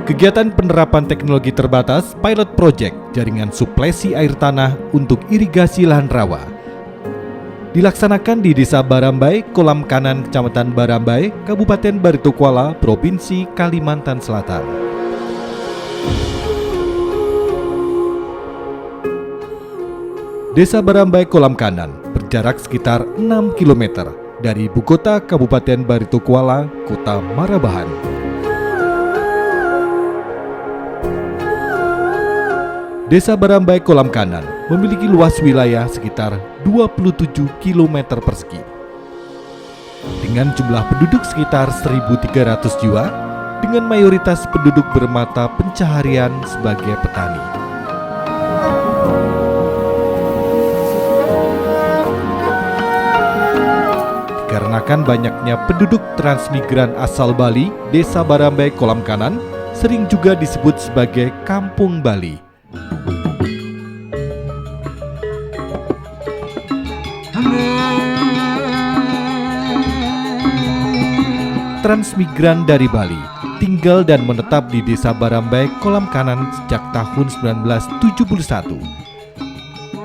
Kegiatan penerapan teknologi terbatas pilot project jaringan suplesi air tanah untuk irigasi lahan rawa dilaksanakan di Desa Barambai, Kolam Kanan, Kecamatan Barambai, Kabupaten Baritokwala, Provinsi Kalimantan Selatan. Desa Barambai Kolam Kanan berjarak sekitar 6 km dari ibu kota Kabupaten Baritokwala, Kota Marabahan. Desa Barambai Kolam Kanan memiliki luas wilayah sekitar 27 km persegi. Dengan jumlah penduduk sekitar 1.300 jiwa, dengan mayoritas penduduk bermata pencaharian sebagai petani. Dikarenakan banyaknya penduduk transmigran asal Bali, Desa Barambai Kolam Kanan sering juga disebut sebagai Kampung Bali. Transmigran dari Bali tinggal dan menetap di Desa Barambai Kolam Kanan sejak tahun 1971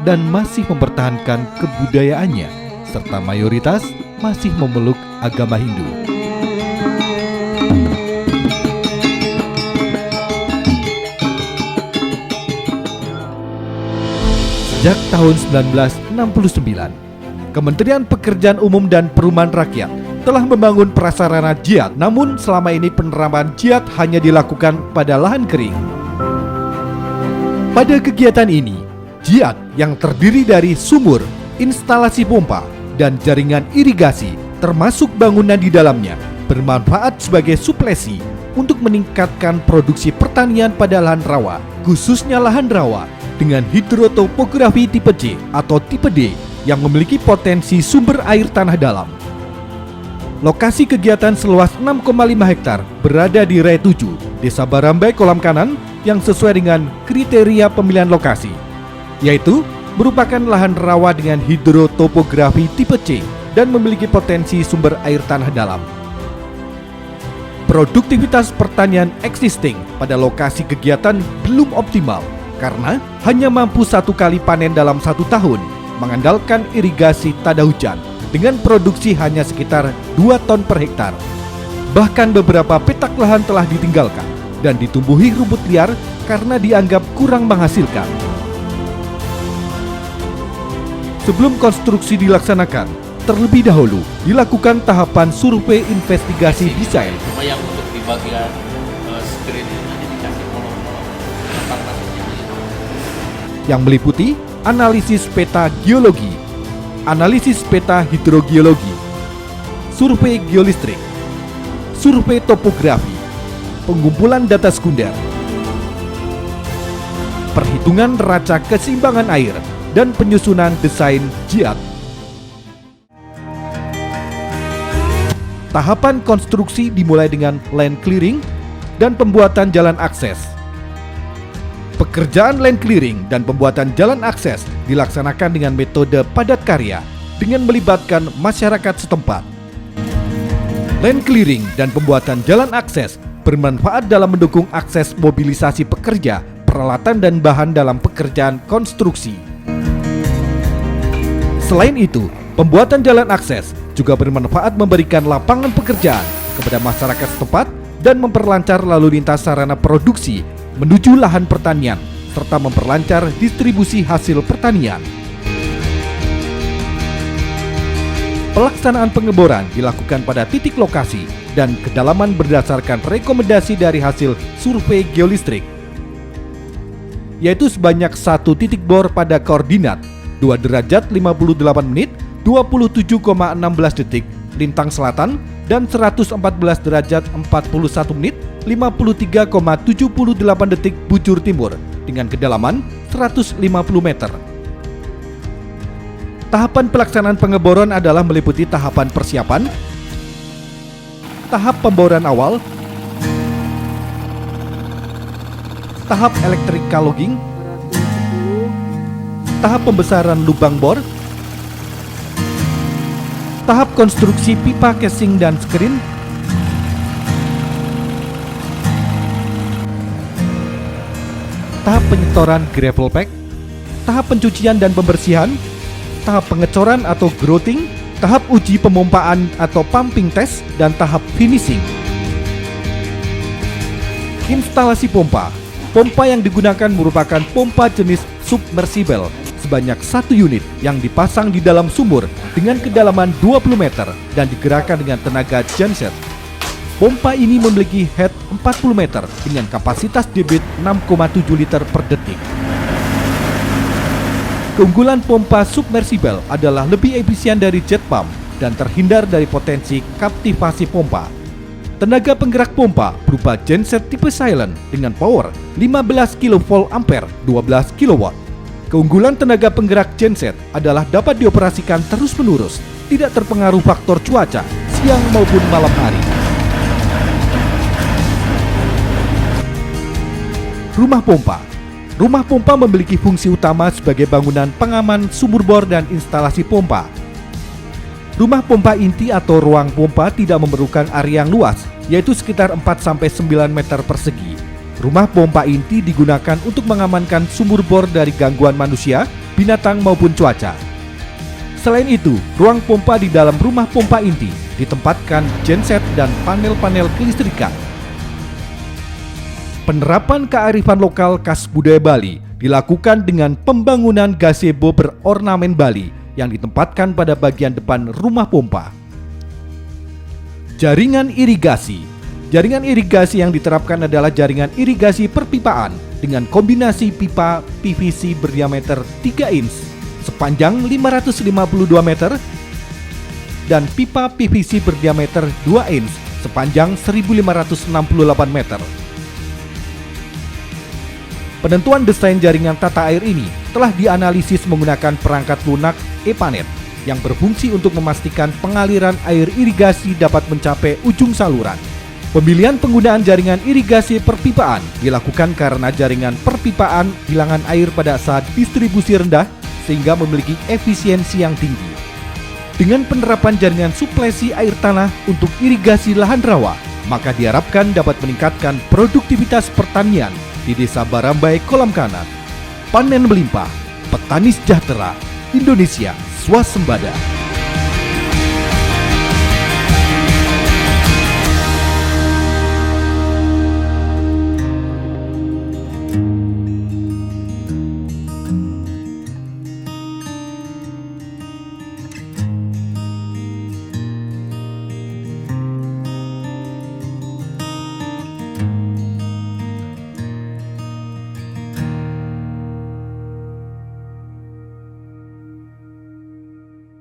dan masih mempertahankan kebudayaannya serta mayoritas masih memeluk agama Hindu. Sejak tahun 1969, Kementerian Pekerjaan Umum dan Perumahan Rakyat telah membangun prasarana jihad, namun selama ini penerapan jihad hanya dilakukan pada lahan kering. Pada kegiatan ini, jihad yang terdiri dari sumur, instalasi pompa, dan jaringan irigasi, termasuk bangunan di dalamnya, bermanfaat sebagai suplesi untuk meningkatkan produksi pertanian pada lahan rawa, khususnya lahan rawa dengan hidrotopografi tipe C atau tipe D yang memiliki potensi sumber air tanah dalam. Lokasi kegiatan seluas 6,5 hektar berada di RE 7, Desa Barambai Kolam Kanan yang sesuai dengan kriteria pemilihan lokasi, yaitu merupakan lahan rawa dengan hidrotopografi tipe C dan memiliki potensi sumber air tanah dalam. Produktivitas pertanian existing pada lokasi kegiatan belum optimal karena hanya mampu 1 kali panen dalam 1 tahun, mengandalkan irigasi tada hujan dengan produksi hanya sekitar 2 ton per hektar. Bahkan beberapa petak lahan telah ditinggalkan dan ditumbuhi rumput liar karena dianggap kurang menghasilkan. Sebelum konstruksi dilaksanakan, terlebih dahulu dilakukan tahapan survei investigasi desain yang untuk di bagian screen ini dikasih kolom-kolom yang meliputi analisis peta geologi, analisis peta hidrogeologi, survei geolistrik, survei topografi, pengumpulan data sekunder, perhitungan neraca keseimbangan air, dan penyusunan desain jihad. Tahapan konstruksi dimulai dengan land clearing dan pembuatan jalan akses. Pekerjaan land clearing dan pembuatan jalan akses dilaksanakan dengan metode padat karya dengan melibatkan masyarakat setempat. Land clearing dan pembuatan jalan akses bermanfaat dalam mendukung akses mobilisasi pekerja, peralatan dan bahan dalam pekerjaan konstruksi. Selain itu, pembuatan jalan akses juga bermanfaat memberikan lapangan pekerjaan kepada masyarakat setempat dan memperlancar lalu lintas sarana produksi menuju lahan pertanian, serta memperlancar distribusi hasil pertanian. Pelaksanaan pengeboran dilakukan pada titik lokasi dan kedalaman berdasarkan rekomendasi dari hasil survei geolistrik, yaitu sebanyak 1 titik bor pada koordinat 2 derajat 58 menit 27,16 detik lintang selatan dan 114 derajat 41 menit 53,78 detik bujur timur dengan kedalaman 150 meter. Tahapan pelaksanaan pengeboran adalah meliputi tahapan persiapan, tahap pemboran awal, tahap electrical logging, tahap pembesaran lubang bor, tahap konstruksi pipa casing dan screen, tahap penyetoran gravel pack, tahap pencucian dan pembersihan, tahap pengecoran atau grouting, tahap uji pemompaan atau pumping test, dan tahap finishing. Instalasi pompa. Pompa yang digunakan merupakan pompa jenis submersible sebanyak 1 unit yang dipasang di dalam sumur dengan kedalaman 20 meter dan digerakkan dengan tenaga genset. Pompa ini memiliki head 40 meter dengan kapasitas debit 6,7 liter per detik. Keunggulan pompa submersible adalah lebih efisien dari jet pump dan terhindar dari potensi kaptivasi pompa. Tenaga penggerak pompa berupa genset tipe silent dengan power 15 kV ampere 12 kW. Keunggulan tenaga penggerak genset adalah dapat dioperasikan terus-menerus, tidak terpengaruh faktor cuaca, siang maupun malam hari. Rumah pompa. Rumah pompa memiliki fungsi utama sebagai bangunan pengaman sumur bor dan instalasi pompa. Rumah pompa inti atau ruang pompa tidak memerlukan area yang luas, yaitu sekitar 4-9 meter persegi. Rumah pompa inti digunakan untuk mengamankan sumur bor dari gangguan manusia, binatang maupun cuaca. Selain itu, ruang pompa di dalam rumah pompa inti ditempatkan genset dan panel-panel kelistrikan. Penerapan kearifan lokal khas budaya Bali dilakukan dengan pembangunan gazebo berornamen Bali yang ditempatkan pada bagian depan rumah pompa. Jaringan irigasi. Jaringan irigasi yang diterapkan adalah jaringan irigasi perpipaan dengan kombinasi pipa PVC berdiameter 3 inch sepanjang 552 meter dan pipa PVC berdiameter 2 inch sepanjang 1568 meter. Penentuan desain jaringan tata air ini telah dianalisis menggunakan perangkat lunak EPANET yang berfungsi untuk memastikan pengaliran air irigasi dapat mencapai ujung saluran. Pemilihan penggunaan jaringan irigasi perpipaan dilakukan karena jaringan perpipaan hilangan air pada saat distribusi rendah sehingga memiliki efisiensi yang tinggi. Dengan penerapan jaringan suplesi air tanah untuk irigasi lahan rawa, maka diharapkan dapat meningkatkan produktivitas pertanian di Desa Barambai, Kolam Kanan. Panen melimpah, petani sejahtera, Indonesia swasembada.